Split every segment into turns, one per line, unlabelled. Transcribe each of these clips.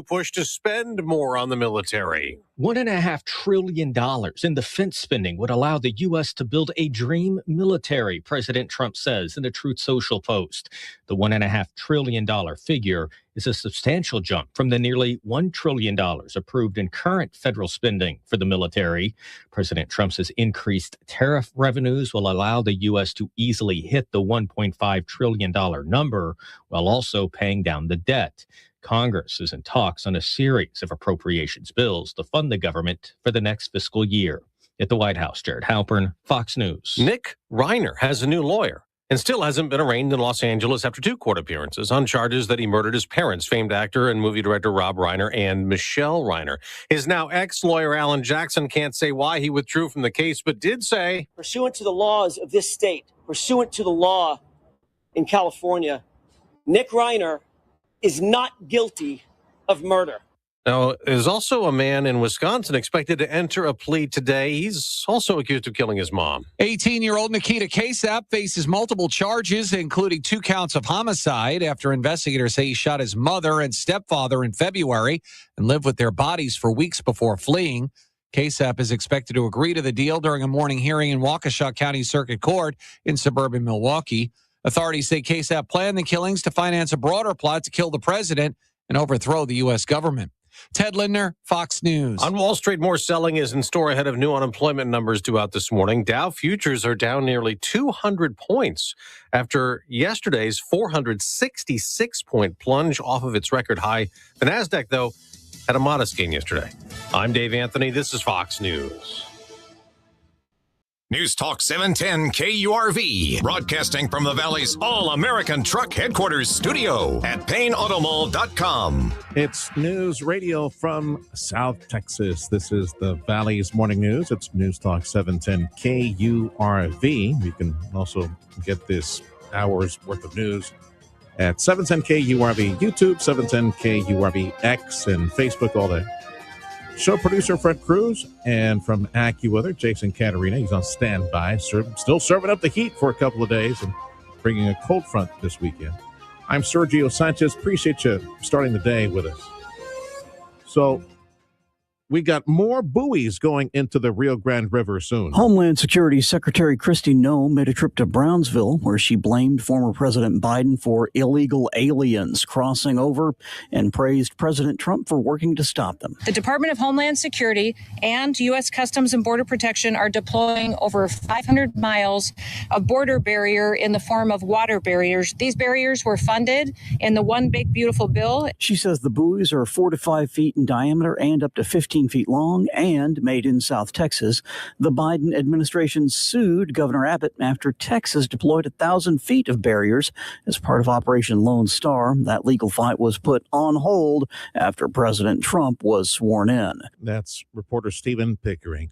Push to spend more on the military.
$1.5 trillion in defense spending would allow the U.S. to build a dream military, President Trump says in a Truth Social post. The $1.5 trillion figure is a substantial jump from the nearly $1 trillion approved in current federal spending for the military. President Trump says increased tariff revenues will allow the U.S. to easily hit the $1.5 trillion number while also paying down the debt. Congress is in talks on a series of appropriations bills to fund the government for the next fiscal year. At the White House, Jared Halpern, Fox News.
Nick Reiner has a new lawyer and still hasn't been arraigned in Los Angeles after 2 court appearances on charges that he murdered his parents, famed actor and movie director Rob Reiner and Michelle Reiner. His now ex-lawyer Alan Jackson can't say why he withdrew from the case, but did say,
pursuant to the laws of this state, pursuant to the law in California, Nick Reiner is not guilty of murder.
Now, there's also a man in Wisconsin expected to enter a plea today. He's also accused of killing his mom.
18-year-old Nikita Kasap faces multiple charges, including 2 counts of homicide after investigators say he shot his mother and stepfather in February and lived with their bodies for weeks before fleeing. Kasap is expected to agree to the deal during a morning hearing in Waukesha County Circuit Court in suburban Milwaukee. Authorities say Kasap planned the killings to finance a broader plot to kill the president and overthrow the U.S. government. Ted Lindner, Fox News.
On Wall Street, more selling is in store ahead of new unemployment numbers due out this morning. Dow futures are down nearly 200 points after yesterday's 466-point plunge off of its record high. The Nasdaq, though, had a modest gain yesterday. I'm Dave Anthony. This is Fox News.
News Talk 710 KURV, broadcasting from the Valley's all-American truck headquarters studio at PayneAutomall.com.
It's news radio from South Texas. This is the Valley's Morning News. It's News Talk 710 KURV. You can also get this hour's worth of news at 710 KURV YouTube, 710 KURV X, and Facebook all day. Show producer Fred Cruz, and from AccuWeather, Jason Caterina. He's on standby, still serving up the heat for a couple of days and bringing a cold front this weekend. I'm Sergio Sanchez. Appreciate you starting the day with us. So we got more buoys going into the Rio Grande River soon.
Homeland Security Secretary Kristi Noem made a trip to Brownsville, where she blamed former President Biden for illegal aliens crossing over and praised President Trump for working to stop them.
The Department of Homeland Security and U.S. Customs and Border Protection are deploying over 500 miles of border barrier in the form of water barriers. These barriers were funded in the One Big Beautiful Bill.
She says the buoys are 4 to 5 feet in diameter and up to 15 feet long and made in South Texas. The Biden administration sued Governor Abbott after Texas deployed 1,000 feet of barriers as part of Operation Lone Star. That legal fight was put on hold after President Trump was sworn in.
That's reporter Stephen Pickering.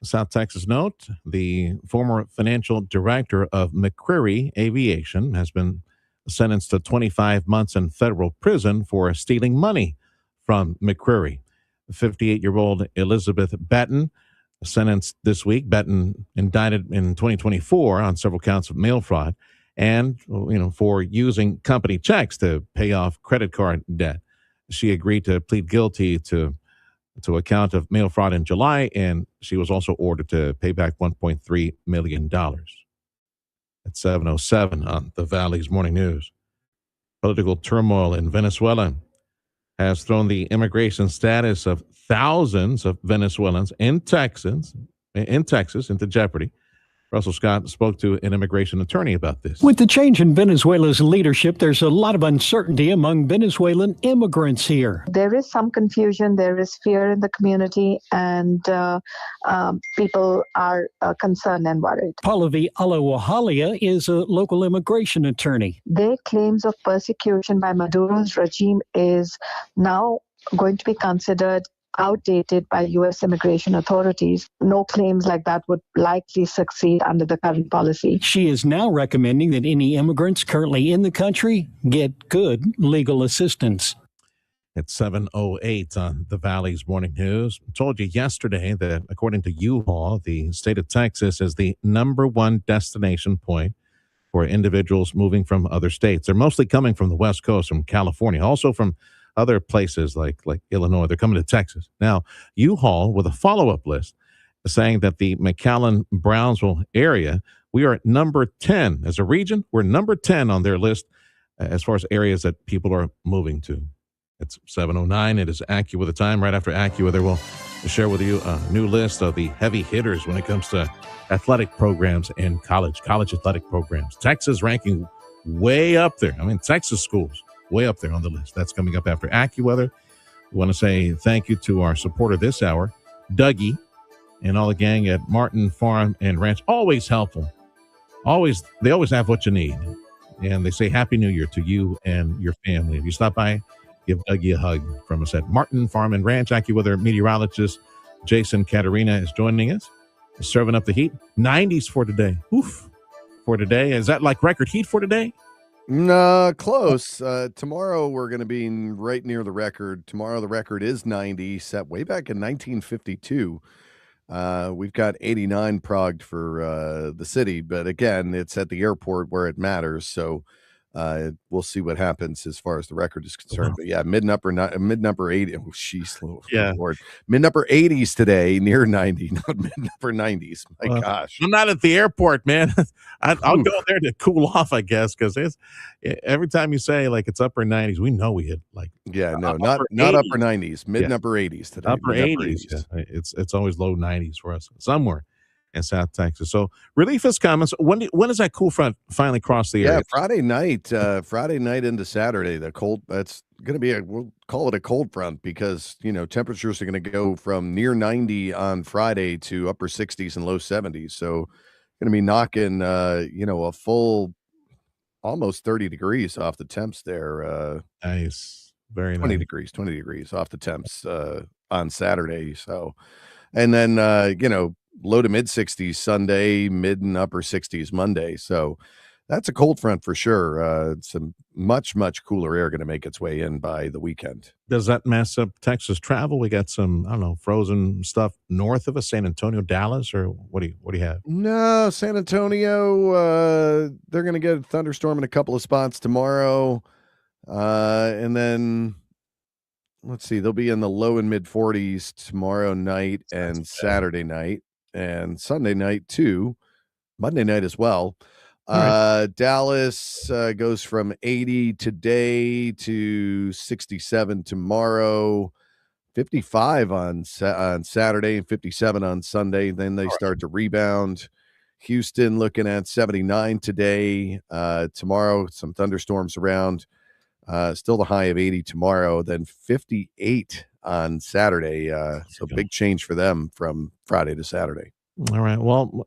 South Texas note, the former financial director of McCreary Aviation has been sentenced to 25 months in federal prison for stealing money from McCreary. 58-year-old Elizabeth Batten, sentenced this week. Batten indicted in 2024 on several counts of mail fraud and, for using company checks to pay off credit card debt. She agreed to plead guilty to a count of mail fraud in July, and she was also ordered to pay back $1.3 million. At 7:07 on the Valley's Morning News. Political turmoil in Venezuela has thrown the immigration status of thousands of Venezuelans in Texas into jeopardy. Russell Scott spoke to an immigration attorney about this.
With the change in Venezuela's leadership, there's a lot of uncertainty among Venezuelan immigrants here.
There is some confusion. There is fear in the community, and people are concerned and worried.
Pallavi Alawahalia is a local immigration attorney.
Their claims of persecution by Maduro's regime is now going to be considered outdated by U.S. immigration authorities. No claims like that would likely succeed under the current policy.
She is now recommending that any immigrants currently in the country get good legal assistance.
It's 7:08 on the Valley's Morning News. I told you yesterday that according to U-Haul, the state of Texas is the #1 destination point for individuals moving from other states. They're mostly coming from the West Coast, from California, also from other places like Illinois. They're coming to Texas. Now, U-Haul with a follow-up list saying that the McAllen-Brownsville area, we are at number 10. As a region, we're number 10 on their list as far as areas that people are moving to. It's 7:09. It is AccuWeather time. Right after AccuWeather, we'll share with you a new list of the heavy hitters when it comes to athletic programs and college athletic programs. Texas ranking way up there. I mean, Texas schools way up there on the list. That's coming up after AccuWeather. We want to say thank you to our supporter this hour, Dougie, and all the gang at Martin Farm and Ranch. Always helpful. They always have what you need. And they say Happy New Year to you and your family. If you stop by, give Dougie a hug from us at Martin Farm and Ranch. AccuWeather meteorologist Jason Caterina is joining us, serving up the heat. 90s for today. Oof. For today. Is that like record heat for today?
No, close. Tomorrow we're going to be right near the record. Tomorrow the record is 90, set way back in 1952. We've got 89 progged for the city, but again, it's at the airport where it matters. So we'll see what happens as far as the record is concerned. But yeah, mid and upper 80. Oh, jeez, Lord. Mid and upper 80s today, near 90, not mid and upper 90s. My gosh.
I'm not at the airport, man. I'll go there to cool off, I guess, because every time you say like it's upper 90s, we know we hit like
not upper 90s, mid and upper 80s today.
Upper 80s. Yeah. It's always low 90s for us somewhere in South Texas. So relief is coming. So when does that cool front finally cross the area?
Yeah, Friday night into Saturday. The cold, that's going to be we'll call it a cold front because, temperatures are going to go from near 90 on Friday to upper 60s and low 70s. So going to be knocking, a full almost 30 degrees off the temps there.
Nice. Very
20
nice.
20 degrees off the temps on Saturday. So, and then, low to mid 60s Sunday, mid and upper 60s Monday. So that's a cold front for sure. Some much cooler air going to make its way in by the weekend.
Does that mess up Texas travel? We got some, I don't know, frozen stuff north of us, San Antonio, Dallas, or what do you have?
No, San Antonio, they're going to get a thunderstorm in a couple of spots tomorrow. And then let's see, they'll be in the low and mid 40s tomorrow night and Saturday night. And Sunday night too, Monday night as well. Right. Dallas goes from 80 today to 67 tomorrow, 55 on Saturday and 57 on Sunday. Then they start to rebound. Houston looking at 79 today. Tomorrow, some thunderstorms around. Still the high of 80 tomorrow, then 58 on Saturday. So big change for them from Friday to Saturday.
All right. Well,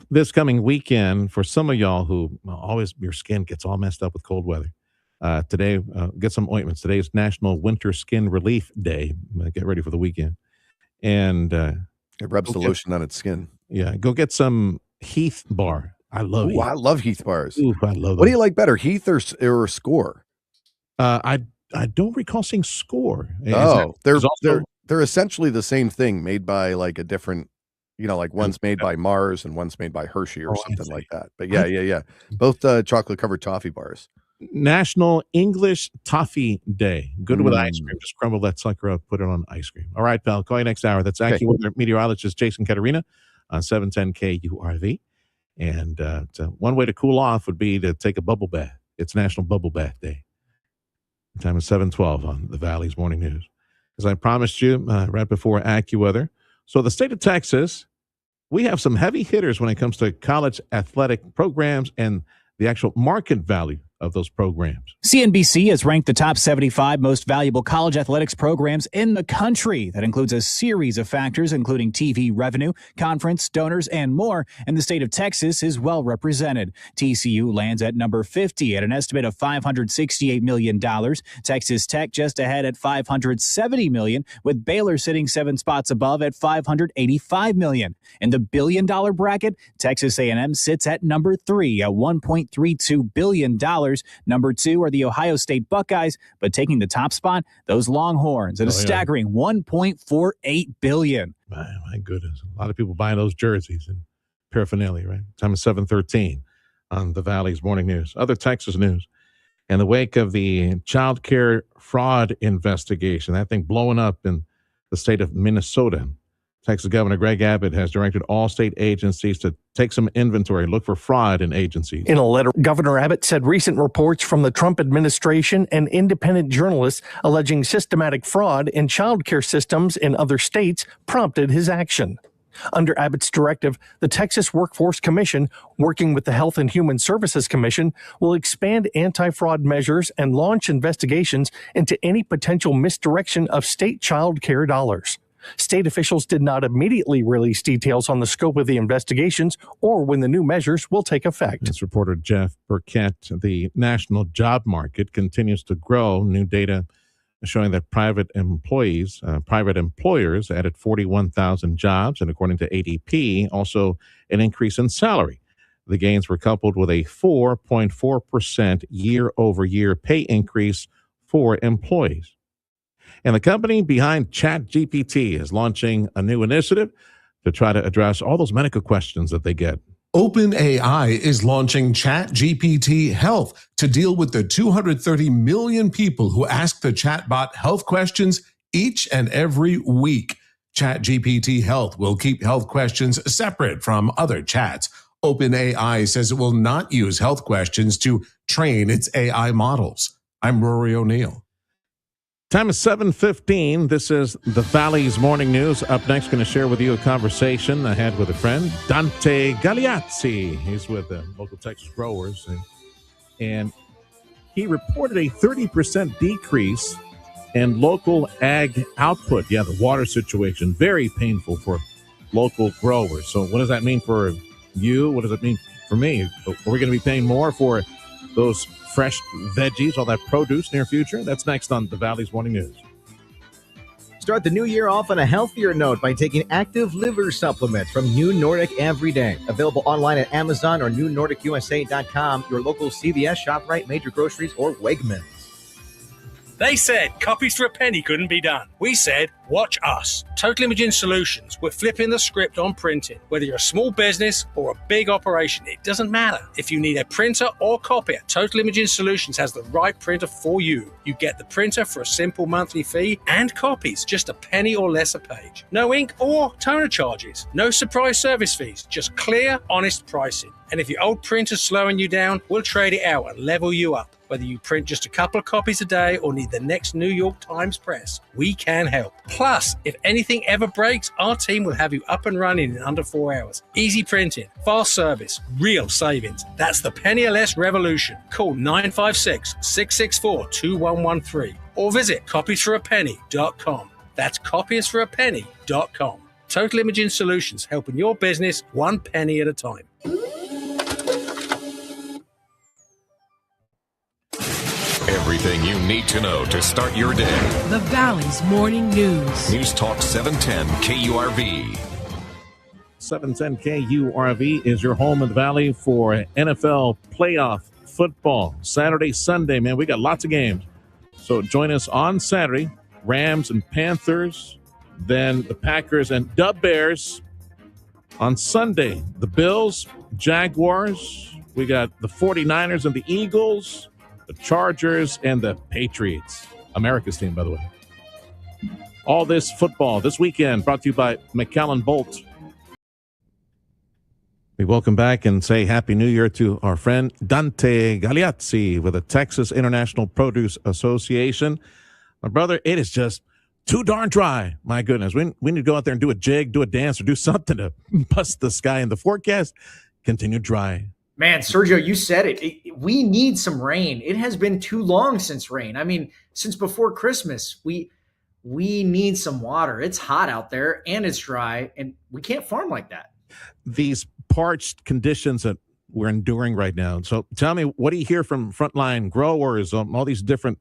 this coming weekend, for some of y'all who always your skin gets all messed up with cold weather, today, get some ointments. Today is National Winter Skin Relief Day. Get ready for the weekend. And
it rubs the lotion on its skin.
Yeah. Go get some Heath bar. I love Heath.
I love Heath bars.
Ooh, I love
What do you like better, Heath or Score?
I don't recall seeing Score.
They're essentially the same thing, made by like a different, like one's made by Mars and one's made by Hershey or something like that. But yeah. Both chocolate covered toffee bars.
National English Toffee Day. Good with ice cream. Just crumble that sucker up, put it on ice cream. All right, pal. Call you next hour. That's AccuWeather meteorologist Jason Caterina on 710 KURV. And one way to cool off would be to take a bubble bath. It's National Bubble Bath Day. The time is 7:12 on the Valley's Morning News. As I promised you right before AccuWeather. So the state of Texas, we have some heavy hitters when it comes to college athletic programs and the actual market value of those programs.
CNBC has ranked the top 75 most valuable college athletics programs in the country. That includes a series of factors, including TV revenue, conference, donors, and more. And the state of Texas is well represented. TCU lands at number 50 at an estimate of $568 million. Texas Tech just ahead at $570 million, with Baylor sitting 7 spots above at $585 million. In the billion-dollar bracket, Texas A&M sits at number 3 at $1.32 billion. Number 2 are the Ohio State Buckeyes, but taking the top spot, those Longhorns at a staggering $1.48 billion.
My goodness. A lot of people buying those jerseys and paraphernalia, right? Time is 7:13 on the Valley's Morning News. Other Texas news. in the wake of the child care fraud investigation, that thing blowing up in the state of Minnesota. Texas Governor Greg Abbott has directed all state agencies to take some inventory, look for fraud in agencies.
In a letter, Governor Abbott said recent reports from the Trump administration and independent journalists alleging systematic fraud in child care systems in other states prompted his action. Under Abbott's directive, the Texas Workforce Commission, working with the Health and Human Services Commission, will expand anti-fraud measures and launch investigations into any potential misdirection of state child care dollars. State officials did not immediately release details on the scope of the investigations or when the new measures will take effect.
This reporter Jeff Burkett, the national job market continues to grow. New data showing that private employers added 41,000 jobs, and according to ADP, also an increase in salary. The gains were coupled with a 4.4% year-over-year pay increase for employees. And the company behind ChatGPT is launching a new initiative to try to address all those medical questions that they get.
OpenAI is launching ChatGPT Health to deal with the 230 million people who ask the chatbot health questions each and every week. ChatGPT Health will keep health questions separate from other chats. OpenAI says it will not use health questions to train its AI models. I'm Rory O'Neill.
Time is 7:15. This is the Valley's Morning News. Up next, going to share with you a conversation I had with a friend, Dante Gagliazzi. He's with the local Texas growers, and he reported a 30% decrease in local ag output. Yeah, the water situation, very painful for local growers. So what does that mean for you? What does it mean for me? Are we going to be paying more for those fresh veggies, all that produce near future? That's next on the Valley's Morning News.
Start the new year off on a healthier note by taking active liver supplements from New Nordic every day. Available online at Amazon or newnordicusa.com, your local CVS, ShopRite, Major Groceries, or Wegmans.
They said copies for a penny couldn't be done. We said, watch us. Total Imaging Solutions. We're flipping the script on printing. Whether you're a small business or a big operation, it doesn't matter. If you need a printer or copier, Total Imaging Solutions has the right printer for you. You get the printer for a simple monthly fee and copies, just a penny or less a page. No ink or toner charges. No surprise service fees, just clear, honest pricing. And if your old printer's slowing you down, we'll trade it out and level you up. Whether you print just a couple of copies a day or need the next New York Times press, we can help. Plus, if anything ever breaks, our team will have you up and running in under 4 hours. Easy printing, fast service, real savings. That's the penny or less revolution. Call 956-664-2113 or visit copiesforapenny.com. That's copiesforapenny.com. Total Imaging Solutions, helping your business one penny at a time.
Everything you need to know to start your day.
The Valley's Morning News.
News Talk 710 KURV.
710 KURV is your home in the Valley for NFL playoff football. Saturday, Sunday, man, we got lots of games. So join us on Saturday, Rams and Panthers, then the Packers and Dub Bears. On Sunday, the Bills, Jaguars. We got the 49ers and the Eagles, the Chargers, and the Patriots. America's team, by the way. All this football this weekend brought to you by McAllen Bolt. We welcome back and say Happy New Year to our friend Dante Gagliazzi with the Texas International Produce Association. My brother, it is just too darn dry. My goodness. We need to go out there and do a jig, do a dance, or do something to bust the sky in the forecast. Continue dry.
Man, Sergio, you said it. We need some rain. It has been too long since rain. I mean, since before Christmas, we need some water. It's hot out there and it's dry, and we can't farm like that.
These parched conditions that we're enduring right now. So tell me, what do you hear from frontline growers, all these different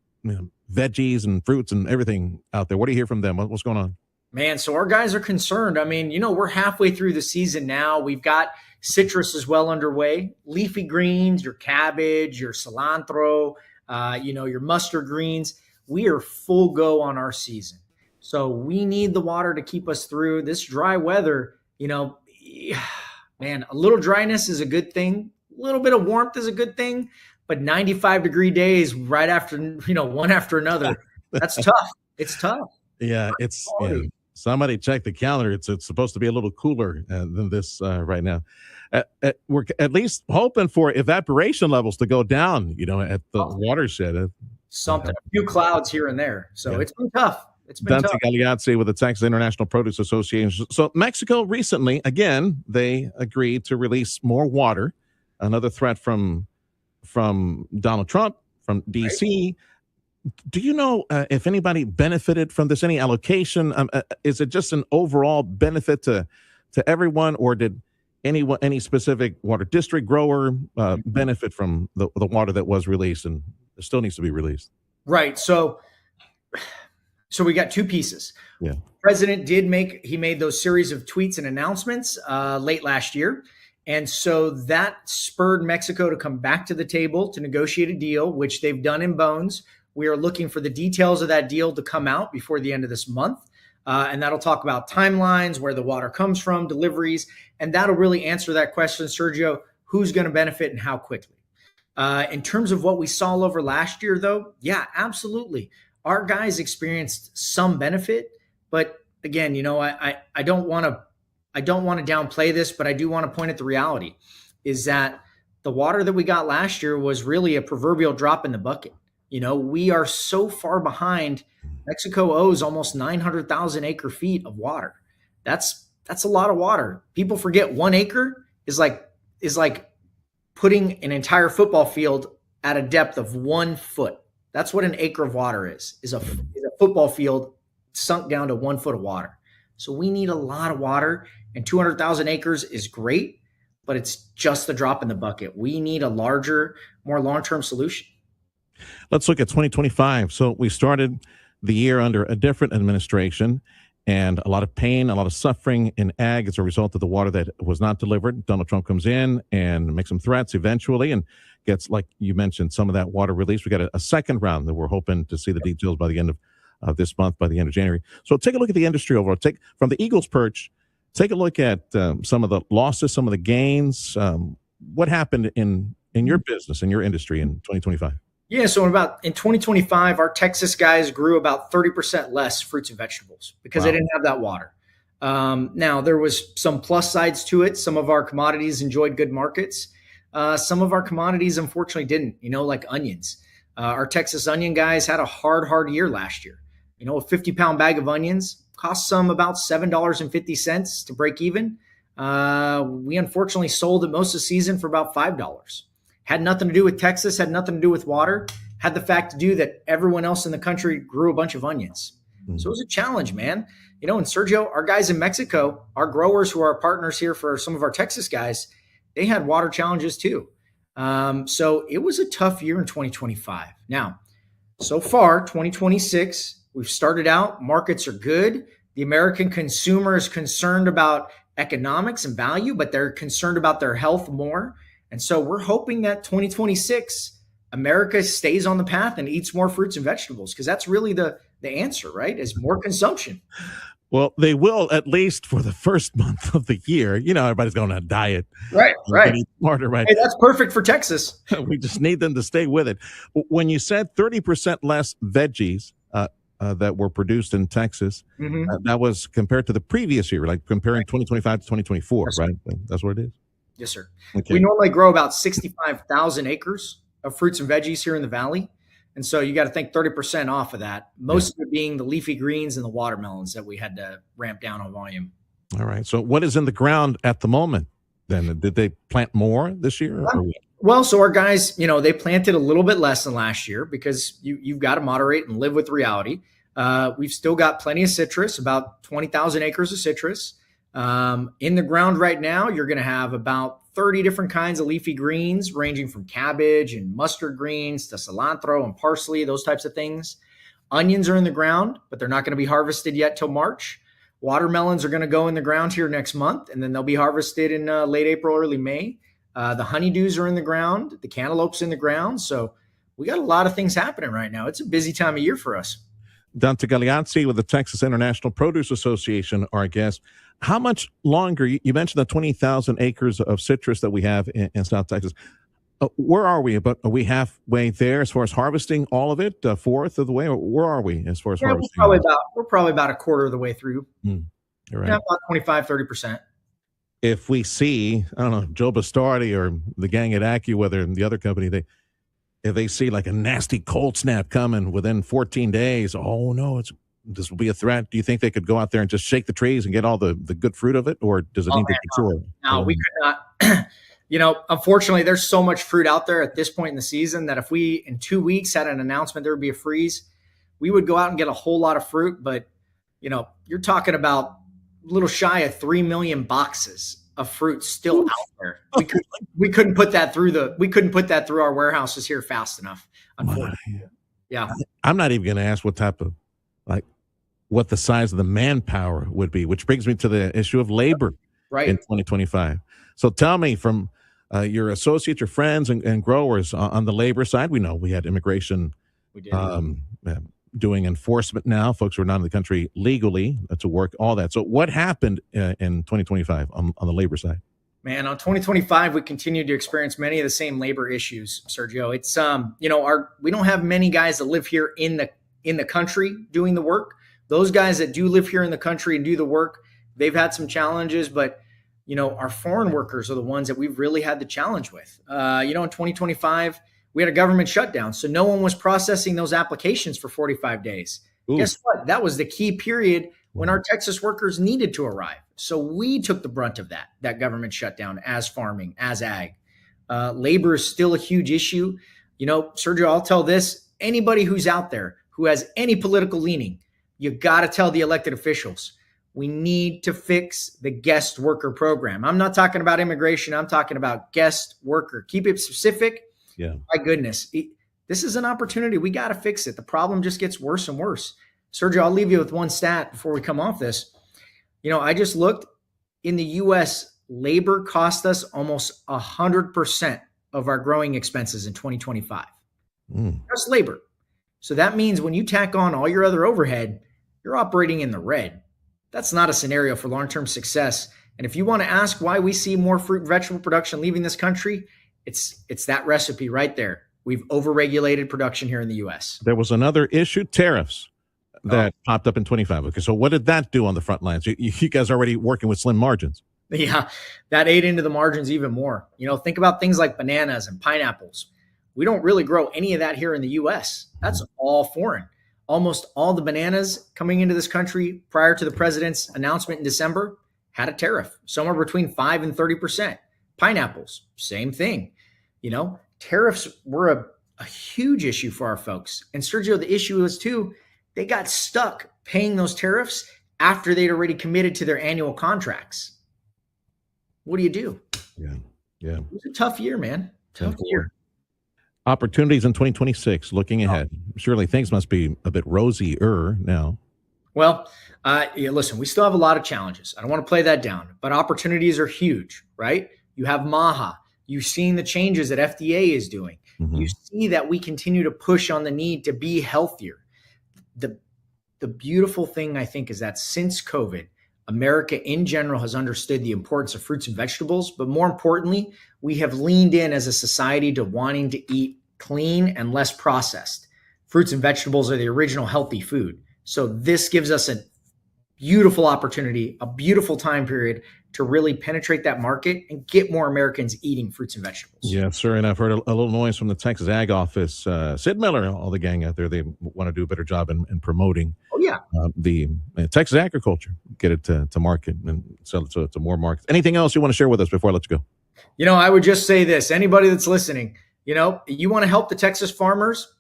veggies and fruits and everything out there? What do you hear from them? What's going on?
Man, so our guys are concerned. I mean, we're halfway through the season now. We've got citrus is well underway. Leafy greens, your cabbage, your cilantro, your mustard greens. We are full go on our season. So we need the water to keep us through this dry weather. Man, a little dryness is a good thing. A little bit of warmth is a good thing. but 95-degree days right after, one after another, that's tough. It's tough.
Yeah, somebody check the calendar. It's supposed to be a little cooler than this right now. We're at least hoping for evaporation levels to go down, at the watershed.
A few clouds here and there. So It's been tough. It's been
Dante
tough.
Galeazzi with the Texas International Produce Association. So Mexico recently, again, they agreed to release more water. Another threat from Donald Trump, from D.C. Right. Do you know if anybody benefited from this? Any allocation? Is it just an overall benefit to everyone, or did any specific water district grower benefit from the water that was released and still needs to be released?
Right. So we got two pieces.
Yeah.
President made those series of tweets and announcements late last year. And so that spurred Mexico to come back to the table to negotiate a deal, which they've done in bones. We are looking for the details of that deal to come out before the end of this month. And that'll talk about timelines, where the water comes from, deliveries, and that'll really answer that question, Sergio, who's going to benefit and how quickly. In terms of what we saw over last year, though, yeah, absolutely. Our guys experienced some benefit, but again, I don't want to downplay this, but I do want to point at the reality is that the water that we got last year was really a proverbial drop in the bucket. We are so far behind. Mexico owes almost 900,000 acre feet of water. That's a lot of water. People forget 1 acre is like putting an entire football field at a depth of 1 foot. That's what an acre of water is a football field sunk down to 1 foot of water. So we need a lot of water, and 200,000 acres is great, but it's just a drop in the bucket. We need a larger, more long-term solution.
Let's look at 2025. So we started the year under a different administration, and a lot of pain, a lot of suffering in ag as a result of the water that was not delivered. Donald Trump comes in and makes some threats eventually and gets, like you mentioned, some of that water released. We got a second round that we're hoping to see the details by the end of this month, by the end of January. So take a look at the industry overall. From the Eagle's perch, take a look at some of the losses, some of the gains. What happened in your business, in your industry in 2025?
Yeah, so in 2025, our Texas guys grew about 30% less fruits and vegetables because they didn't have that water. Now, there was some plus sides to it. Some of our commodities enjoyed good markets. Some of our commodities, unfortunately, didn't, like onions. Our Texas onion guys had a hard year last year. A 50-pound bag of onions cost some about $7.50 to break even. We unfortunately sold it most of the season for about $5. Had nothing to do with Texas, had nothing to do with water, had the fact to do that everyone else in the country grew a bunch of onions. Mm-hmm. So it was a challenge, man. And Sergio, our guys in Mexico, our growers who are our partners here for some of our Texas guys, they had water challenges too. So it was a tough year in 2025. Now, so far, 2026, we've started out, markets are good. The American consumer is concerned about economics and value, but they're concerned about their health more. And so we're hoping that 2026, America stays on the path and eats more fruits and vegetables, because that's really the answer, right? Is more consumption.
Well, they will, at least for the first month of the year. Everybody's going on a diet.
Right.
Eat smarter, right?
Hey, that's perfect for Texas.
We just need them to stay with it. When you said 30% less veggies that were produced in Texas, that was compared to the previous year, like comparing 2025 to 2024, right? That's what it is.
Yes, sir.
Okay.
We normally grow about 65,000 acres of fruits and veggies here in the Valley. And so you got to think 30% off of that, most of it being the leafy greens and the watermelons that we had to ramp down on volume.
All right. So what is in the ground at the moment then? Did they plant more this year?
Well, so our guys, they planted a little bit less than last year because you've got to moderate and live with reality. We've still got plenty of citrus, about 20,000 acres of citrus. In the ground right now, you're going to have about 30 different kinds of leafy greens, ranging from cabbage and mustard greens to cilantro and parsley, those types of things. Onions are in the ground, but they're not going to be harvested yet till March. Watermelons are going to go in the ground here next month, and then they'll be harvested in late April, early May. The honeydews are in the ground. The cantaloupe's in the ground. So we got a lot of things happening right now. It's a busy time of year for us.
Dante Galeazzi with the Texas International Produce Association, our guest. How much longer, you mentioned the 20,000 acres of citrus that we have in South Texas. Where are we? But are we halfway there as far as harvesting all of it? Fourth of the way? Or where are we as far as harvesting?
We're probably about a quarter of the way through.
You're right.
Yeah, about 25-30%.
If we see, I don't know, Joe Bastardi or the gang at AccuWeather and the other company, if they see like a nasty cold snap coming within 14 days, oh no, this will be a threat. Do you think they could go out there and just shake the trees and get all the good fruit of it, or does it need to mature?
No, we could not. Unfortunately, there's so much fruit out there at this point in the season that if we in 2 weeks had an announcement there would be a freeze, we would go out and get a whole lot of fruit. But you're talking about a little shy of 3 million boxes of fruit still out there. We couldn't put that through our warehouses here fast enough. Unfortunately, yeah.
I'm not even going to ask what the size of the manpower would be, which brings me to the issue of labor in 2025. So tell me, from your associates, your friends, and growers on the labor side, we know we had immigration doing enforcement now, folks who are not in the country legally to work, all that. So what happened in 2025 on the labor side?
Man, on 2025, we continued to experience many of the same labor issues, Sergio. It's we don't have many guys that live here in the country doing the work. Those guys that do live here in the country and do the work, they've had some challenges, but our foreign workers are the ones that we've really had the challenge with. In 2025, we had a government shutdown, so no one was processing those applications for 45 days. Ooh. Guess what? That was the key period when our Texas workers needed to arrive. So we took the brunt of that government shutdown as farming, as ag. Labor is still a huge issue. Sergio, I'll tell this, anybody who's out there who has any political leaning, you got to tell the elected officials, we need to fix the guest worker program. I'm not talking about immigration. I'm talking about guest worker. Keep it specific.
Yeah.
My goodness. This is an opportunity. We got to fix it. The problem just gets worse and worse. Sergio, I'll leave you with one stat before we come off this. I just looked. In the U.S., labor cost us almost 100% of our growing expenses in 2025. Just labor. So that means when you tack on all your other overhead, you're operating in the red. That's not a scenario for long-term success. And if you want to ask why we see more fruit and vegetable production leaving this country, it's that recipe right there. We've overregulated production here in the U.S.
There was another issue, tariffs, that popped up in 25. Okay, so what did that do on the front lines? You guys are already working with slim margins.
Yeah, that ate into the margins even more. Think about things like bananas and pineapples. We don't really grow any of that here in the U.S. That's all foreign. Almost all the bananas coming into this country prior to the president's announcement in December had a tariff, somewhere between 5 and 30%. Pineapples, same thing. Tariffs were a huge issue for our folks. And Sergio, the issue is too, they got stuck paying those tariffs after they'd already committed to their annual contracts. What do you do?
Yeah.
It was a tough year, man. Tough year.
Opportunities in 2026, looking ahead. Surely things must be a bit rosier now.
Well, listen, we still have a lot of challenges. I don't want to play that down, but opportunities are huge, right? You have MAHA. You've seen the changes that FDA is doing. Mm-hmm. You see that we continue to push on the need to be healthier. The beautiful thing, I think, is that since COVID, America in general has understood the importance of fruits and vegetables, but more importantly, we have leaned in as a society to wanting to eat clean and less processed. Fruits and vegetables are the original healthy food. So this gives us a beautiful opportunity, a beautiful time period to really penetrate that market and get more Americans eating fruits and vegetables.
Yes, sir. And I've heard a little noise from the Texas Ag office. Sid Miller, all the gang out there, they want to do a better job in promoting the Texas agriculture, get it to market and sell it to more markets. Anything else you want to share with us before I let you go?
I would just say this. Anybody that's listening, you want to help the Texas farmers,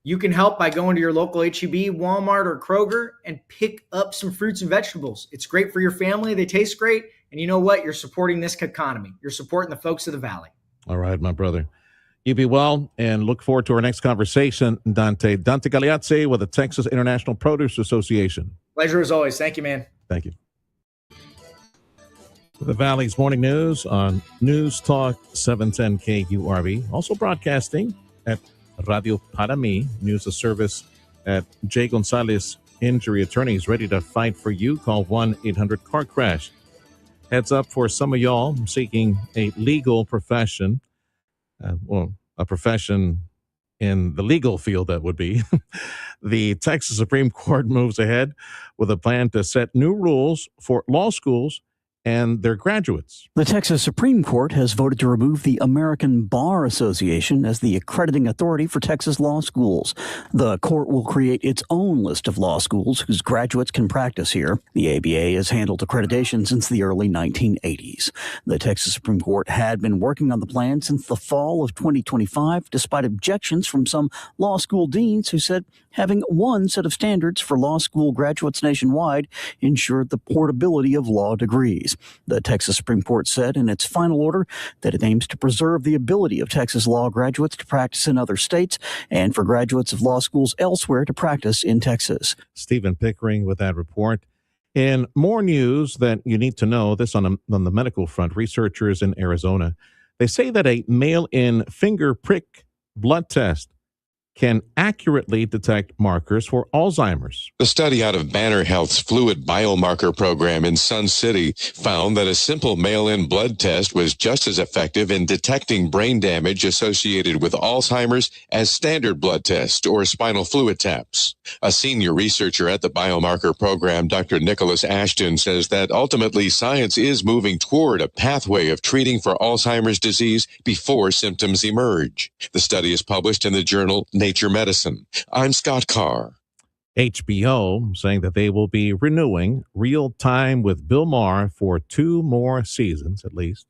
you can help by going to your local H-E-B, Walmart, or Kroger and pick up some fruits and vegetables. It's great for your family. They taste great. And you know what? You're supporting this economy. You're supporting the folks of the Valley.
All right, my brother. You be well, and look forward to our next conversation, Dante. Dante Galeazzi with the Texas International Produce Association.
Pleasure as always. Thank you, man.
Thank you. The Valley's Morning News on News Talk 710 KURV. Also broadcasting at Radio Para Mi, news of service at J. Gonzalez Injury Attorneys, ready to fight for you. Call 1-800-CAR-CRASH. Heads up for some of y'all seeking a legal profession. a profession in the legal field, that would be. The Texas Supreme Court moves ahead with a plan to set new rules for law schools and their graduates.
The Texas Supreme Court has voted to remove the American Bar Association as the accrediting authority for Texas law schools. The court will create its own list of law schools whose graduates can practice here. The ABA has handled accreditation since the early 1980s. The Texas Supreme Court had been working on the plan since the fall of 2025, despite objections from some law school deans who said having one set of standards for law school graduates nationwide ensured the portability of law degrees. The Texas Supreme Court said in its final order that it aims to preserve the ability of Texas law graduates to practice in other states and for graduates of law schools elsewhere to practice in Texas.
Stephen Pickering with that report. In more news that you need to know, this on the medical front, researchers in Arizona, they say that a mail-in finger prick blood test can accurately detect markers for Alzheimer's.
The study out of Banner Health's fluid biomarker program in Sun City found that a simple mail-in blood test was just as effective in detecting brain damage associated with Alzheimer's as standard blood tests or spinal fluid taps. A senior researcher at the biomarker program, Dr. Nicholas Ashton, says that ultimately science is moving toward a pathway of treating for Alzheimer's disease before symptoms emerge. The study is published in the journal Nature Medicine. I'm Scott Carr.
HBO saying that they will be renewing Real Time with Bill Maher for 2 more seasons at least.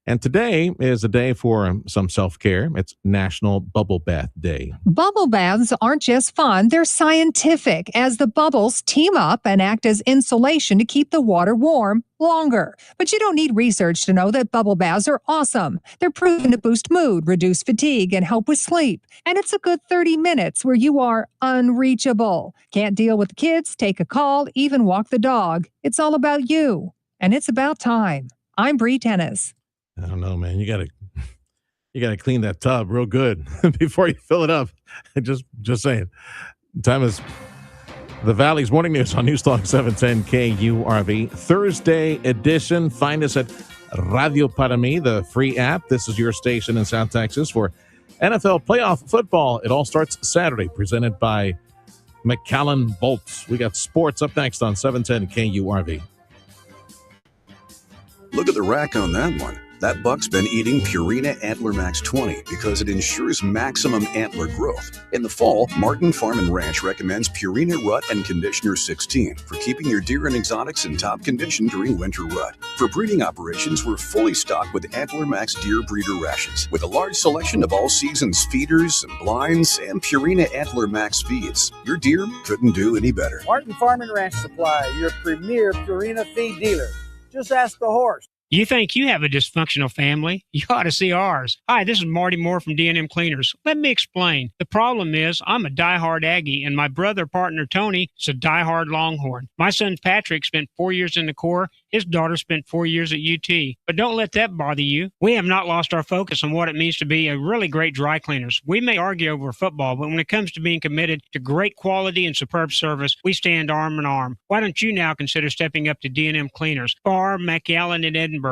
And today is a day for some self-care. It's National Bubble Bath Day.
Bubble baths aren't just fun, they're scientific, as the bubbles team up and act as insulation to keep the water warm longer. But you don't need research to know that bubble baths are awesome. They're proven to boost mood, reduce fatigue, and help with sleep. And it's a good 30 minutes where you are unreachable. Can't deal with the kids, take a call, even walk the dog. It's all about you. And it's about time. I'm Bree Tennis.
I don't know, man. You gotta clean that tub real good before you fill it up. Just saying. Time is the Valley's Morning News on Newstalk 710 KURV Thursday edition. Find us at Radio Para Mi, the free app. This is your station in South Texas for NFL playoff football. It all starts Saturday, presented by McAllen Bolts. We got sports up next on 710 KURV.
Look at the rack on that one. That buck's been eating Purina Antler Max 20 because it ensures maximum antler growth. In the fall, Martin Farm and Ranch recommends Purina Rut and Conditioner 16 for keeping your deer and exotics in top condition during winter rut. For breeding operations, we're fully stocked with Antler Max deer breeder rations with a large selection of all seasons feeders and blinds and Purina Antler Max feeds. Your deer couldn't do any better.
Martin Farm and Ranch Supply, your premier Purina feed dealer. Just ask the horse.
You think you have a dysfunctional family? You ought to see ours. Hi, this is Marty Moore from D&M Cleaners. Let me explain. The problem is I'm a diehard Aggie, and my brother partner Tony is a diehard Longhorn. My son Patrick spent 4 years in the Corps. His daughter spent 4 years at UT. But don't let that bother you. We have not lost our focus on what it means to be a really great dry cleaners. We may argue over football, but when it comes to being committed to great quality and superb service, we stand arm in arm. Why don't you now consider stepping up to D&M Cleaners? Barr, McAllen, and Edinburgh.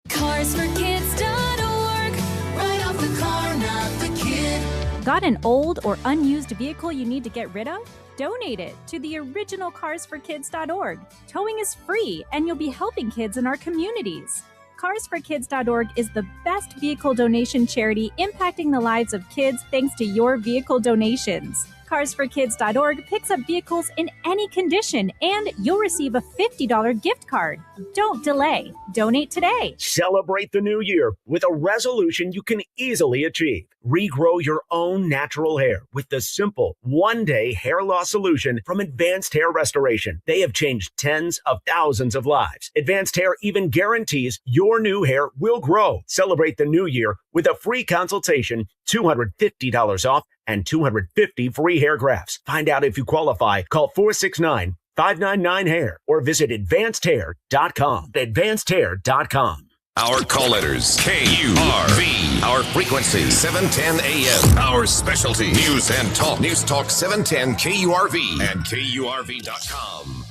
CarsForKids.org. Right off the car, not the kid.
Got an old or unused vehicle you need to get rid of? Donate it to the original CarsForKids.org. Towing is free, and you'll be helping kids in our communities. CarsForKids.org is the best vehicle donation charity impacting the lives of kids thanks to your vehicle donations. CarsForKids.org picks up vehicles in any condition, and you'll receive a $50 gift card. Don't delay. Donate today.
Celebrate the new year with a resolution you can easily achieve. Regrow your own natural hair with the simple one-day hair loss solution from Advanced Hair Restoration. They have changed tens of thousands of lives. Advanced Hair even guarantees your new hair will grow. Celebrate the new year with a free consultation, $250 off, and 250 free hair grafts. Find out if you qualify. Call 469-599-HAIR or visit advancedhair.com. Advancedhair.com.
Our call letters, KURV. Our frequency, 710 AM. Our specialty, news and talk. News Talk 710 KURV and KURV.com.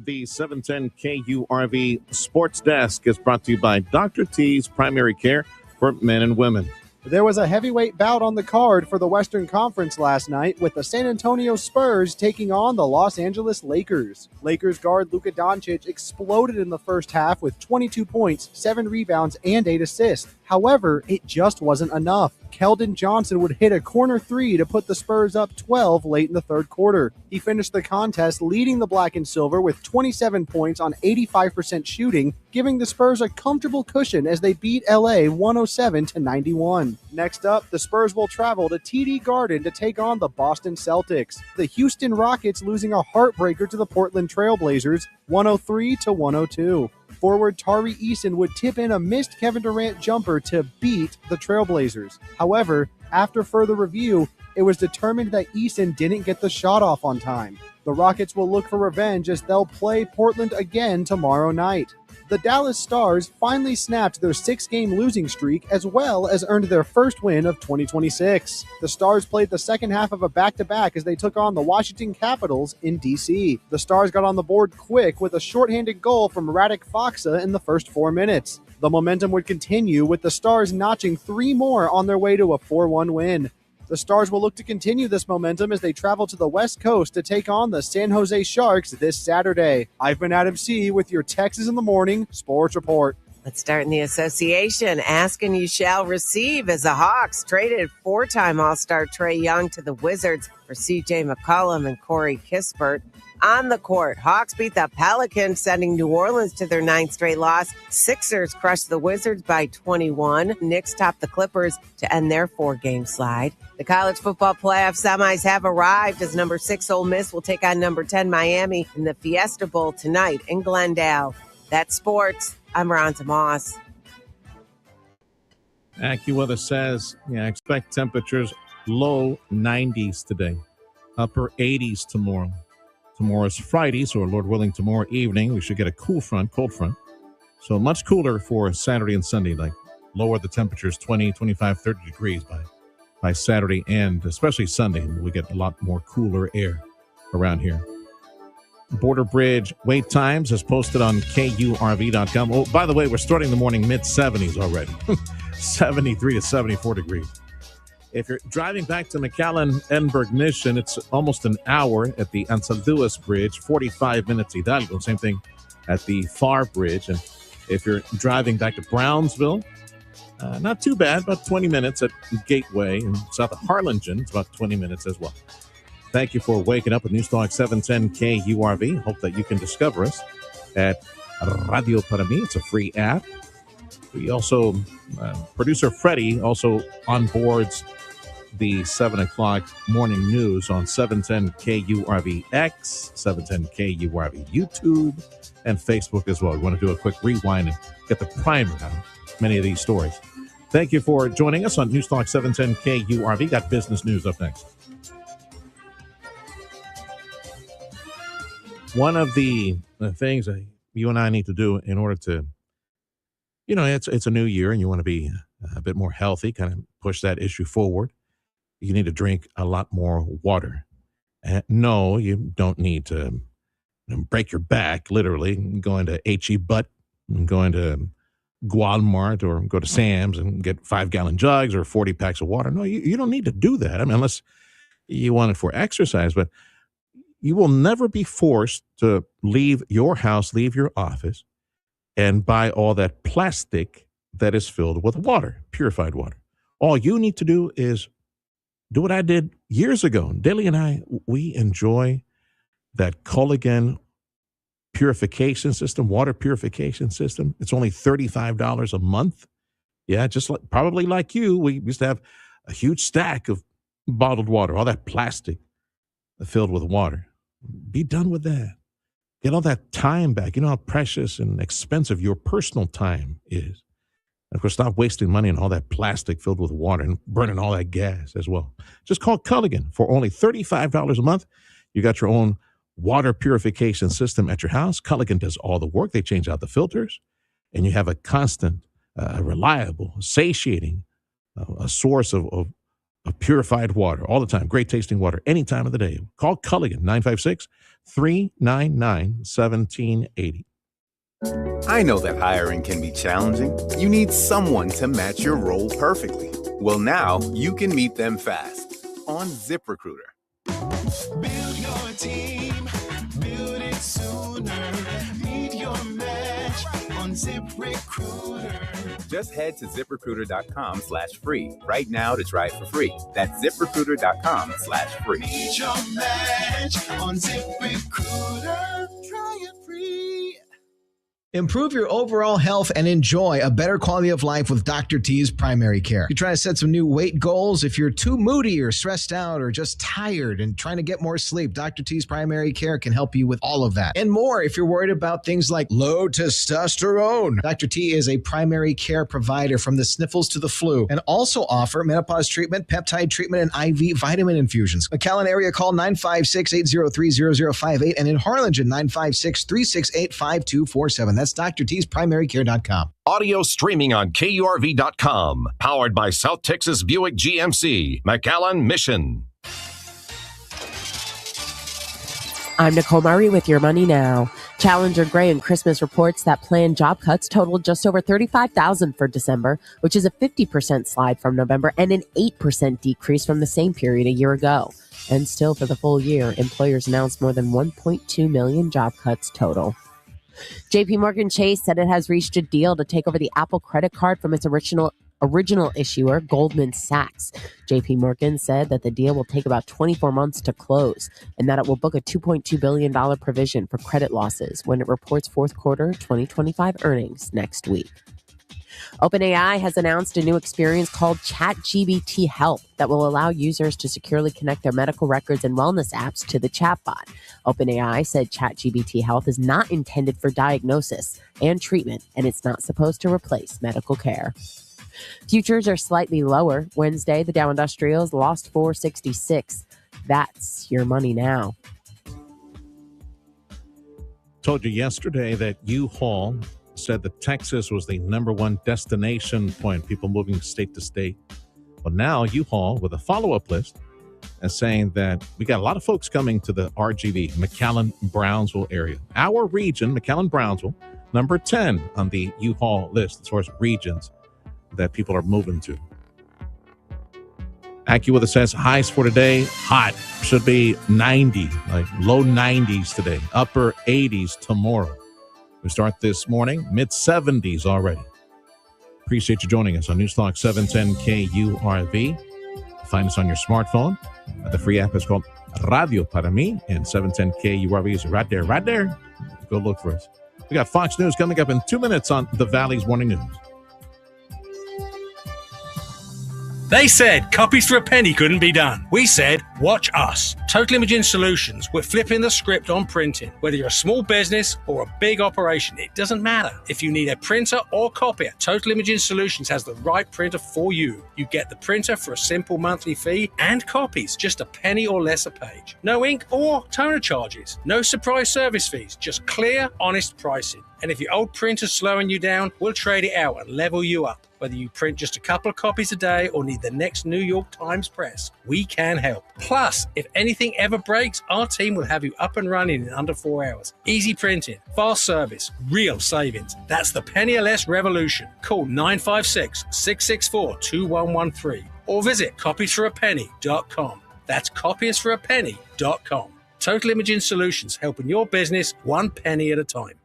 The 710 KURV Sports Desk is brought to you by Dr. T's Primary Care for Men and Women.
There was a heavyweight bout on the card for the Western Conference last night with the San Antonio Spurs taking on the Los Angeles Lakers. Lakers guard Luka Doncic exploded in the first half with 22 points, 7 rebounds, and 8 assists. However, it just wasn't enough. Keldon Johnson would hit a corner three to put the Spurs up 12 late in the third quarter. He finished the contest leading the black and silver with 27 points on 85% shooting, giving the Spurs a comfortable cushion as they beat LA 107-91. Next up, the Spurs will travel to TD Garden to take on the Boston Celtics. The Houston Rockets losing a heartbreaker to the Portland Trailblazers 103-102. Forward Tari Eason would tip in a missed Kevin Durant jumper to beat the Trailblazers. However, after further review, it was determined that Eason didn't get the shot off on time. The Rockets will look for revenge as they'll play Portland again tomorrow night. The Dallas Stars finally snapped their 6-game losing streak as well as earned their first win of 2026. The Stars played the second half of a back-to-back as they took on the Washington Capitals in D.C. The Stars got on the board quick with a shorthanded goal from Radek Faksa in the first 4 minutes. The momentum would continue with the Stars notching 3 more on their way to a 4-1 win. The Stars will look to continue this momentum as they travel to the West Coast to take on the San Jose Sharks this Saturday. I've been Adam C. with your Texas in the Morning Sports Report.
Let's start in the association. Ask and you shall receive as the Hawks traded 4-time All-Star Trae Young to the Wizards for C.J. McCollum and Corey Kispert. On the court, Hawks beat the Pelicans, sending New Orleans to their 9th straight loss. Sixers crushed the Wizards by 21. Knicks topped the Clippers to end their 4-game slide. The college football playoff semis have arrived as number 6 Ole Miss will take on number 10 Miami in the Fiesta Bowl tonight in Glendale. That's sports. I'm Ronza Moss.
AccuWeather says, expect temperatures low 90s today, upper 80s tomorrow. Tomorrow's Friday, so Lord willing, tomorrow evening we should get a cold front. So much cooler for Saturday and Sunday, like lower the temperatures 20, 25, 30 degrees by Saturday and especially Sunday. We get a lot more cooler air around here. Border Bridge wait times is posted on KURV.com. Oh, by the way, we're starting the morning mid-70s already. 73 to 74 degrees. If you're driving back to McAllen-Edinburgh Mission, it's almost an hour at the Ansalduas Bridge, 45 minutes Hidalgo. Same thing at the Far Bridge. And if you're driving back to Brownsville, not too bad, about 20 minutes at Gateway. And south of Harlingen, it's about 20 minutes as well. Thank you for waking up with Newstalk 710 KURV. Hope that you can discover us at Radio Para Mi. It's a free app. We also, producer Freddie also onboards the 7 o'clock morning news on 710 KURV-X, 710 KURV YouTube, and Facebook as well. We want to do a quick rewind and get the primer on many of these stories. Thank you for joining us on Newstalk 710 KURV. Got business news up next. One of the things that you and I need to do in order to, it's a new year and you want to be a bit more healthy, kind of push that issue forward. You need to drink a lot more water. No, you don't need to break your back, literally, going to H-E Butt and going to Walmart or go to Sam's and get 5-gallon jugs or 40 packs of water. No, you don't need to do that. I mean, unless you want it for exercise, but you will never be forced to leave your house, leave your office, and buy all that plastic that is filled with water, purified water. All you need to do is do what I did years ago. Dilly and I, we enjoy that Culligan purification system, water purification system. It's only $35 a month. Yeah, just probably like you, we used to have a huge stack of bottled water, all that plastic filled with water. Be done with that. Get all that time back. You know how precious and expensive your personal time is. And of course, stop wasting money on all that plastic filled with water and burning all that gas as well. Just call Culligan for only $35 a month. You got your own water purification system at your house. Culligan does all the work. They change out the filters, and you have a constant, reliable, satiating, a source of of purified water all the time. Great tasting water any time of the day. Call Culligan, 956-399-1780.
I know that hiring can be challenging. You need someone to match your role perfectly. Well, now you can meet them fast on ZipRecruiter.
Build your team, build it sooner. Meet your match on ZipRecruiter.
Just head to ZipRecruiter.com/free right now to try it for free. That's ZipRecruiter.com/free.
Meet your match on ZipRecruiter. Try it free.
Improve your overall health and enjoy a better quality of life with Dr. T's Primary Care. You're trying to set some new weight goals. If you're too moody or stressed out or just tired and trying to get more sleep, Dr. T's Primary Care can help you with all of that. And more if you're worried about things like low testosterone. Dr. T is a primary care provider from the sniffles to the flu and also offer menopause treatment, peptide treatment, and IV vitamin infusions. McAllen area call 956-803-0058 and in Harlingen 956-368-5247. That's drtsprimary.care.com.
Audio streaming on KURV.com. Powered by South Texas Buick GMC. McAllen Mission.
I'm Nicole Murray with Your Money Now. Challenger Gray and Christmas reports that planned job cuts totaled just over 35,000 for December, which is a 50% slide from November and an 8% decrease from the same period a year ago. And still for the full year, employers announced more than 1.2 million job cuts total. JP Morgan Chase said it has reached a deal to take over the Apple credit card from its original issuer, Goldman Sachs. JP Morgan said that the deal will take about 24 months to close and that it will book a $2.2 billion provision for credit losses when it reports fourth quarter 2025 earnings next week. OpenAI has announced a new experience called ChatGPT Health that will allow users to securely connect their medical records and wellness apps to the chatbot. OpenAI said ChatGPT Health is not intended for diagnosis and treatment, and it's not supposed to replace medical care. Futures are slightly lower. Wednesday, the Dow Industrials lost 466. That's Your Money Now.
Told you yesterday that U-Haul said that Texas was the number one destination point, people moving state to state. Well, now U-Haul with a follow-up list is saying that we got a lot of folks coming to the RGV, McAllen-Brownsville area. Our region, McAllen-Brownsville, number 10 on the U-Haul list as far as regions that people are moving to. AccuWeather says highs for today, hot, should be 90, like low 90s today, upper 80s tomorrow. We start this morning, mid-70s already. Appreciate you joining us on Newstalk 710 KURV. Find us on your smartphone. The free app is called Radio Para Mi, and 710 KURV is right there. Go look for us. We got Fox News coming up in 2 minutes on the Valley's Morning News.
They said copies for a penny couldn't be done. We said, watch us. Total Imaging Solutions. We're flipping the script on printing. Whether you're a small business or a big operation, it doesn't matter. If you need a printer or copier, Total Imaging Solutions has the right printer for you. You get the printer for a simple monthly fee and copies, just a penny or less a page. No ink or toner charges. No surprise service fees, just clear, honest pricing. And if your old printer's slowing you down, we'll trade it out and level you up. Whether you print just a couple of copies a day or need the next New York Times press, we can help. Plus, if anything ever breaks, our team will have you up and running in under 4 hours. Easy printing, fast service, real savings. That's the penny or less revolution. Call 956-664-2113 or visit copiesforapenny.com. That's copiesforapenny.com. Total Imaging Solutions, helping your business one penny at a time.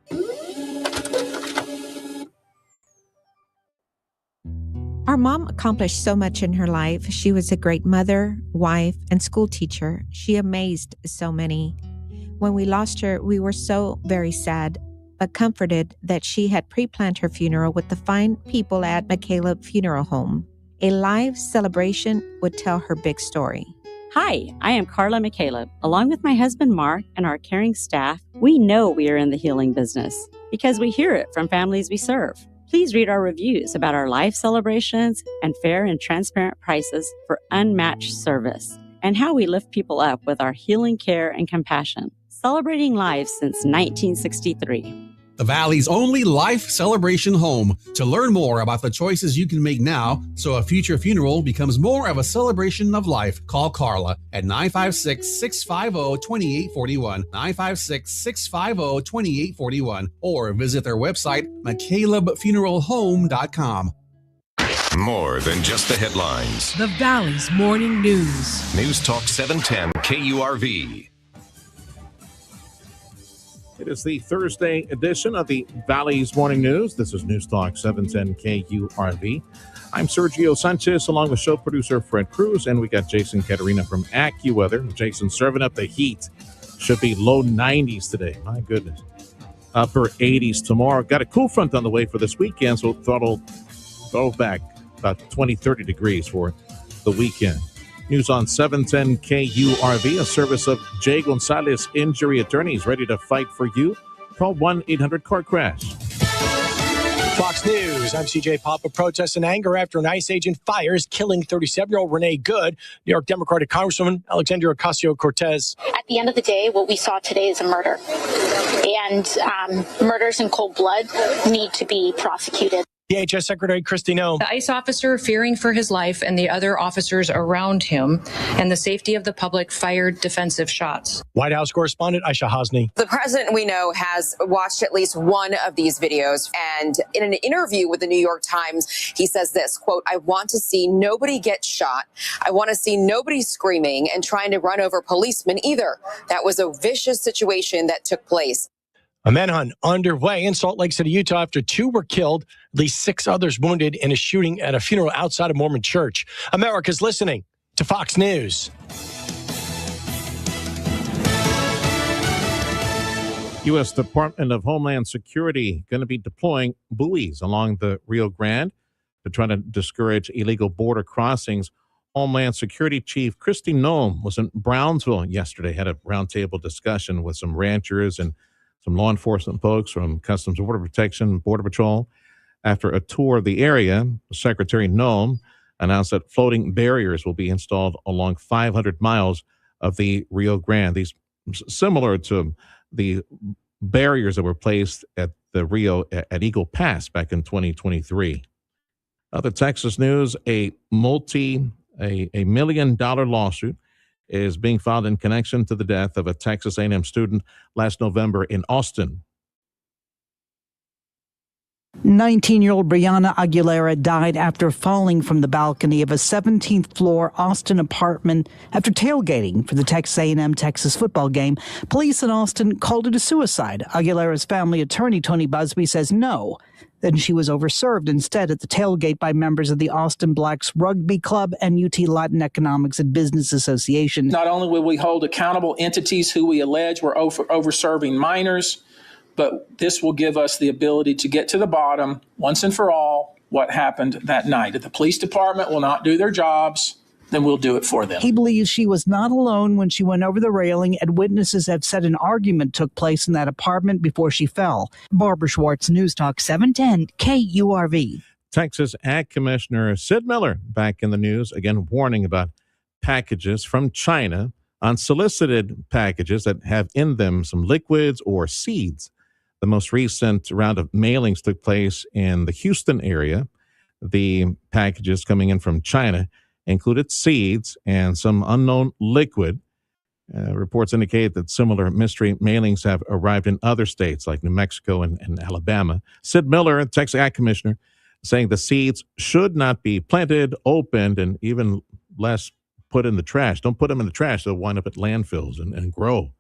Our mom accomplished so much in her life. She was a great mother, wife, and school teacher. She amazed so many. When we lost her, we were so very sad, but comforted that she had pre-planned her funeral with the fine people at McCaleb Funeral Home. A live celebration would tell her big story.
Hi, I am Carla McCaleb. Along with my husband Mark and our caring staff, we know we are in the healing business because we hear it from families we serve. Please read our reviews about our life celebrations and fair and transparent prices for unmatched service and how we lift people up with our healing care and compassion. Celebrating lives since 1963.
the Valley's only life celebration home. To learn more about the choices you can make now so a future funeral becomes more of a celebration of life, call Carla at 956-650-2841, 956-650-2841, or visit their website, McCalebFuneralHome.com.
More than just the headlines.
The Valley's morning news.
News Talk 710 KURV.
It is the Thursday edition of the Valley's Morning News. This is News Talk 710 KURV. I'm Sergio Sanchez along with show producer Fred Cruz, and we got Jason Caterina from AccuWeather. Jason serving up the heat. Should be low 90s today. My goodness. Upper 80s tomorrow. Got a cool front on the way for this weekend, so throttle back about 20, 30 degrees for the weekend. News on 710 KURV, a service of Jay Gonzalez Injury Attorneys, ready to fight for you. Call 1-800-CAR-CRASH.
Fox News, I'm CJ Papa. Protests in anger after an ICE agent fires, killing 37-year-old Renee Good. New York Democratic Congresswoman Alexandria Ocasio-Cortez.
At the end of the day, what we saw today is a murder. And murders in cold blood need to be prosecuted.
DHS Secretary Kristi Noem.
The ICE officer, fearing for his life and the other officers around him and the safety of the public, fired defensive shots.
White House correspondent Aisha Hasni.
The president, we know, has watched at least one of these videos. And in an interview with the New York Times, he says this, quote, "I want to see nobody get shot. I want to see nobody screaming and trying to run over policemen either. That was a vicious situation that took place."
A manhunt underway in Salt Lake City, Utah, after 2 were killed, at least 6 others wounded in a shooting at a funeral outside a Mormon church. America's listening to Fox News.
U.S. Department of Homeland Security going to be deploying buoys along the Rio Grande to try to discourage illegal border crossings. Homeland Security Chief Kristi Noem was in Brownsville yesterday, had a roundtable discussion with some ranchers and some law enforcement folks from Customs and Border Protection, Border Patrol. After a tour of the area, Secretary Noem announced that floating barriers will be installed along 500 miles of the Rio Grande. These similar to the barriers that were placed at the Rio at Eagle Pass back in 2023. Other Texas news, a $1 million lawsuit is being filed in connection to the death of a Texas A&M student last November in Austin.
19-year-old Brianna Aguilera died after falling from the balcony of a 17th floor Austin apartment after tailgating for the Texas A&M Texas football game. Police in Austin called it a suicide. Aguilera's family attorney, Tony Busby, says no. Then she was overserved instead at the tailgate by members of the Austin Blacks Rugby Club and UT Latin Economics and Business Association.
Not only will we hold accountable entities who we allege were overserving minors, but this will give us the ability to get to the bottom, once and for all, what happened that night. If the police department will not do their jobs, then we'll do it for them.
He believes she was not alone when she went over the railing, and witnesses have said an argument took place in that apartment before she fell. Barbara Schwartz, News Talk 710 KURV.
Texas Ag Commissioner Sid Miller back in the news, again warning about packages from China, unsolicited packages that have in them some liquids or seeds. The most recent round of mailings took place in the Houston area. The packages coming in from China included seeds and some unknown liquid. Reports indicate that similar mystery mailings have arrived in other states like New Mexico and Alabama. Sid Miller, Texas Ag Commissioner, saying the seeds should not be planted, opened, and even less put in the trash. Don't put them in the trash. They'll wind up at landfills and grow.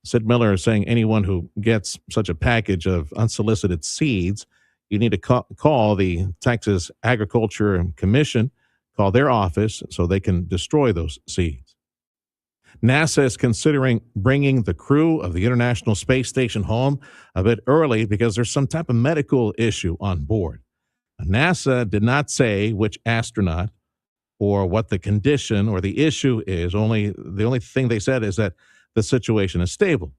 Sid Miller is saying anyone who gets such a package of unsolicited seeds, you need to call the Texas Agriculture Commission, call their office so they can destroy those seeds. NASA is considering bringing the crew of the International Space Station home a bit early because there's some type of medical issue on board. NASA did not say which astronaut or what the condition or the issue is. The only thing they said is that the situation is stable.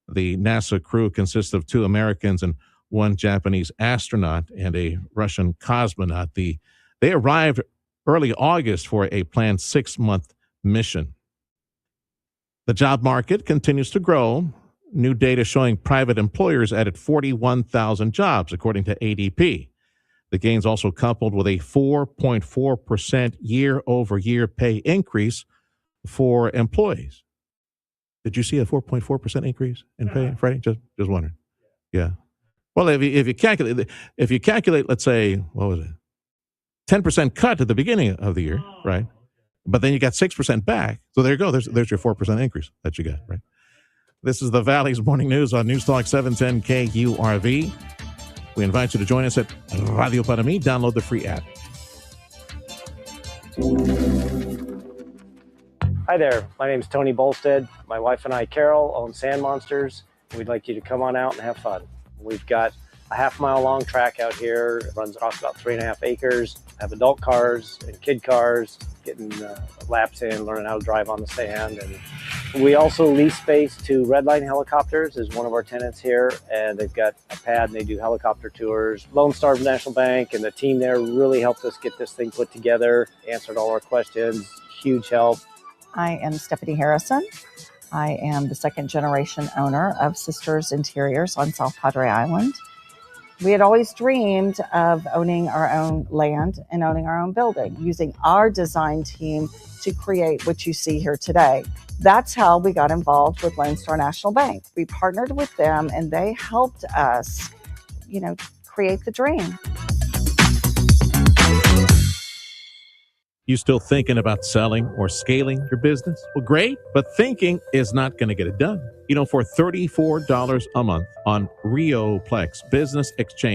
The NASA crew consists of 2 Americans and 1 Japanese astronaut and a Russian cosmonaut. They arrived early August for a planned 6-month mission. The job market continues to grow. New data showing private employers added 41,000 jobs, according to ADP. The gains also coupled with a 4.4% year-over-year pay increase for employees. Did you see a 4.4% increase in pay, Freddie? Just wondering. Yeah. Well, if you calculate, let's say, what was it? 10% cut at the beginning of the year, right? But then you got 6% back. So there you go. There's your 4% increase that you got, right? This is the Valley's Morning News on News Talk 710 KURV. We invite you to join us at Radio Para Mi. Download the free app.
Hi there. My name is Tony Bolstead. My wife and I, Carol, own Sand Monsters. We'd like you to come on out and have fun. We've got a half-mile long track out here. It runs across about 3.5 acres. Have adult cars and kid cars, getting laps in, learning how to drive on the sand. And we also lease space to Redline Helicopters is one of our tenants here, and they've got a pad and they do helicopter tours. Lone Star National Bank and the team there really helped us get this thing put together, answered all our questions, huge help.
I am Stephanie Harrison. I am the second generation owner of Sisters Interiors on South Padre Island. We had always dreamed of owning our own land and owning our own building, using our design team to create what you see here today. That's how we got involved with Lone Star National Bank. We partnered with them and they helped us, create the dream.
You still thinking about selling or scaling your business? Well, great, but thinking is not going to get it done. For $34 a month on RioPlex Business Exchange,